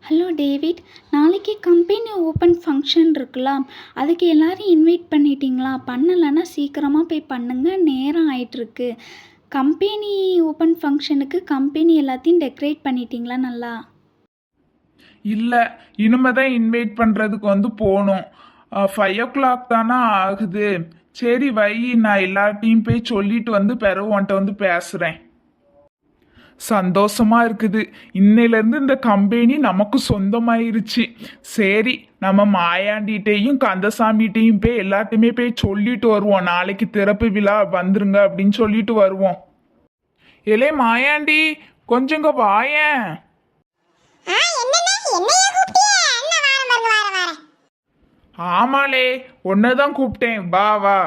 Hello David, நாளைக்கு company open function இருக்குல்ல, அதுக்கு எல்லாரையும் இன்வைட் பண்ணிட்டீங்களா? பண்ணலைன்னா சீக்கிரமாக போய் பண்ணுங்க, நேரம் ஆயிட்டிருக்கு. கம்பெனி ஓப்பன் ஃபங்க்ஷனுக்கு கம்பெனி எல்லாத்தையும் டெக்கரேட் பண்ணிட்டீங்களா நல்லா? இல்லை, இனிமே தான் இன்வைட் பண்ணுறதுக்கு போகணும். 5 o'clock தானே ஆகுது. சரி வை, நான் எல்லார்ட்டையும் போய் சொல்லிட்டு பிறகு உன்கிட்ட பேசுகிறேன். சந்தோஷமா இருக்குது. இன்னையிலேருந்து இந்த கம்பெனி நமக்கு சொந்தமாயிருச்சு. சரி, நம்ம மாயாண்டிகிட்டையும் கந்தசாமிகிட்டையும் போய் எல்லாத்தையுமே போய் சொல்லிட்டு வருவோம். நாளைக்கு திறப்பு விழா வந்துருங்க அப்படின்னு சொல்லிட்டு வருவோம். ஏலே மாயாண்டி, கொஞ்சங்க வாயேன். ஆமாலே, ஒன்னதான் கூப்பிட்டேன், வா வா.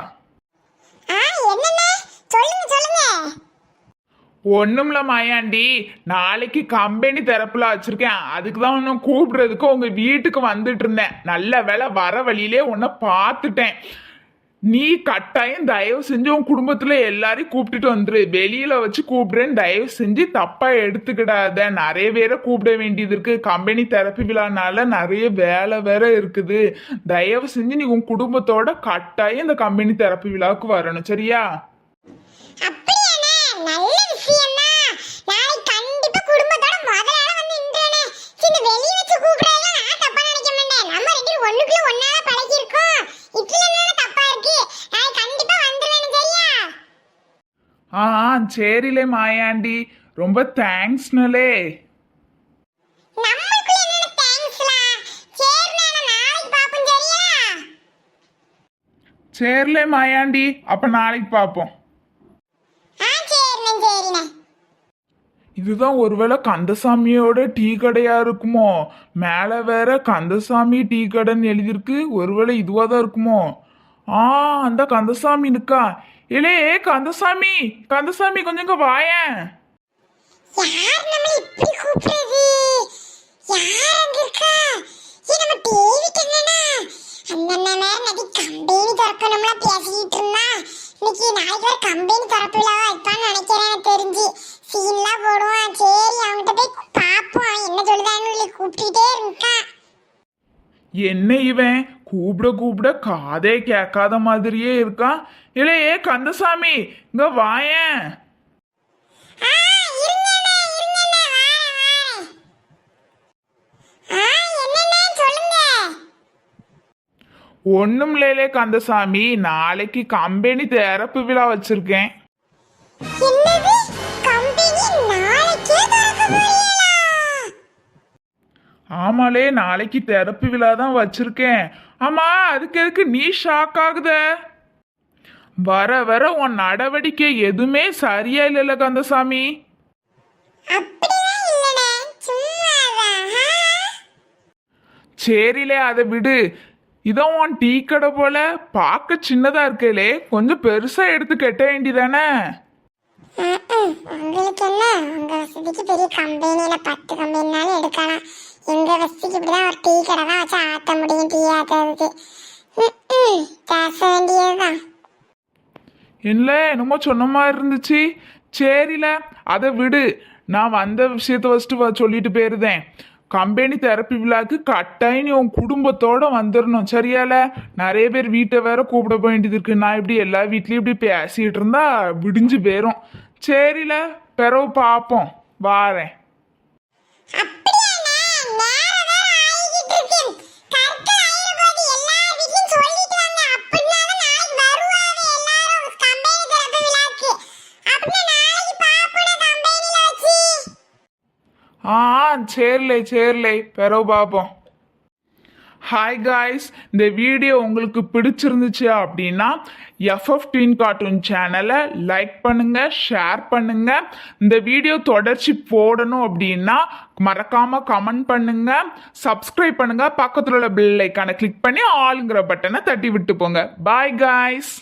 ஒண்ணும்ல மாயாண்டி, நாளைக்கு கம்பெனி திறப்புல வச்சிருக்கேன். அதுக்கு தான் உன்னை கூப்பிடுறதுக்கு உங்க வீட்டுக்கு வந்துட்டு இருந்தேன். நல்ல வேலை வர வழியிலே உன்னை பார்த்துட்டேன். நீ கட்டாயம் தயவு செஞ்சு உன் குடும்பத்துல எல்லாரையும் கூப்பிட்டுட்டு வந்துரு. வெளியில வச்சு கூப்பிடுறேன்னு தயவு செஞ்சு தப்பா எடுத்துக்கிடாத. நிறைய பேரை கூப்பிட வேண்டியது இருக்கு. கம்பெனி திறப்பு விழானால நிறைய வேலை வேற இருக்குது. தயவு செஞ்சு நீ உன் குடும்பத்தோட கட்டாயம் இந்த கம்பெனி திறப்பு விழாவுக்கு வரணும், சரியா? நல்ல விஷயம் தான். நாளைக்கு கண்டிப்பா குடும்பத்தோட முதல்ல வந்து நின்றேனே. சின்ன வெளிய வச்சு கூப்பிடறதெல்லாம் நான் தப்பா நினைக்க மாட்டேன். நம்ம ரெண்டு ஒண்ணுக்குள்ள ஒண்ணால பழகி இருக்கோம். இதுல என்ன தப்பா இருக்கு? நாளைக்கு கண்டிப்பா வந்துருவேன், சரியா? சரிலே மாயாண்டி, ரொம்ப தேங்க்ஸ்னலே. நமக்குள்ள என்ன தேங்க்ஸ்லா? சரி, நான் நாளைக்கு பாப்போம், சரியா? சரிலே மாயாண்டி, அப்ப நாளைக்கு பாப்போம். இதுதான் ஒருவேளை கந்தசாமியோட டீ கடையா இருக்குமோ? மேல வேற கந்தசாமி டீ கடைன்னு எழுதியிருக்கு. ஒருவேளை இதுவா தான் இருக்குமோ? அந்த கந்தசாமி இருக்கா? இல்லே கந்தசாமி, கந்தசாமி கொஞ்சங்க வாயேன். யார் நம்ம இப்படி கூப்பிடுறது? யார் அங்க இருக்கா? நம்ம டேவிட் என்னன்னா அண்ணன் நேரம் நதி கம்பெனி திறக்கணும்ல பேசிட்டு இருந்தா. இன்னைக்கு நாளைக்கு வர கம்பெனி திறப்புல வைப்பான்னு நினைக்கிறேன். தெரிஞ்சு சீன்லாம் போடுவான். சரி, அவன்கிட்ட போய் பாப்போம் என்ன சொல்லுதான்னு கூப்பிட்டுட்டே இருக்கா. என்ன இவன் கூப்பிட கூப்பிட காதே கேட்காத மாதிரியே இருக்கான். இல்லே கந்தசாமி, இங்க வாயேன். ஒண்ணும் இல்லையே கந்தசாமி, நாளைக்கு கம்பெனி திறப்பு விழா வச்சிருக்கேன். ஆமாலே, நாளைக்கு திறப்பு விழா தான் வச்சிருக்கேன். ஆமா, அதுக்கு எதுக்கு நீ ஷாக் ஆகுத? வர வர உன் நடவடிக்கை எதுவுமே சரியா இல்லைல்ல கந்தசாமி. சரிலே, அதை விடு. இதான் உன் டீ கடை போல பார்க்க சின்னதா இருக்கலே, கொஞ்சம் பெருசா எடுத்து கட்ட வேண்டியதானே? உங்களுக்கு என்ன, உங்க வசதிக்கு பெரிய கம்பெனியில 10 கம்பெனினாலும் எடுக்கலாம். எங்க வசதிக்கு இப்படிதான் ஒரு டீ கடை தான் வச்சு ஆத்த முடியும். டீ ஆத்துறதுக்கு பேச வேண்டியதுதான். இல்லை, என்னமோ சொன்ன மாதிரி இருந்துச்சு. சரில, அதை விடு. நான் வந்த விஷயத்த ஃபஸ்ட்டு சொல்லிட்டு போயிருந்தேன். கம்பெனி தெரப்பி விழாக்கு கட்டாயம் நீ உன் குடும்பத்தோட வந்துடணும், சரியால? நிறைய பேர் வீட்டை வேற கூப்பிட வேண்டியது இருக்கு. நான் இப்படி எல்லா வீட்லயும் இப்படி பேசிட்டு இருந்தா விடிஞ்சு போயிரும். சரில, பிறகு பார்ப்போம், வாரேன். சரிலே, பிறகு பார்ப்போம். ஹாய் காய்ஸ், இந்த வீடியோ உங்களுக்கு பிடிச்சிருந்துச்சு அப்படின்னா FF Twin Cartoon சேனலை லைக் பண்ணுங்க, ஷேர் பண்ணுங்க. இந்த வீடியோ தொடர்ச்சி போடணும் அப்படின்னா மறக்காம கமெண்ட் பண்ணுங்க, சப்ஸ்கிரைப் பண்ணுங்க. பக்கத்தில் உள்ள பெல் ஐக்கானை கிளிக் பண்ணி ஆளுங்கிற பட்டனை தட்டி விட்டு போங்க. Bye guys.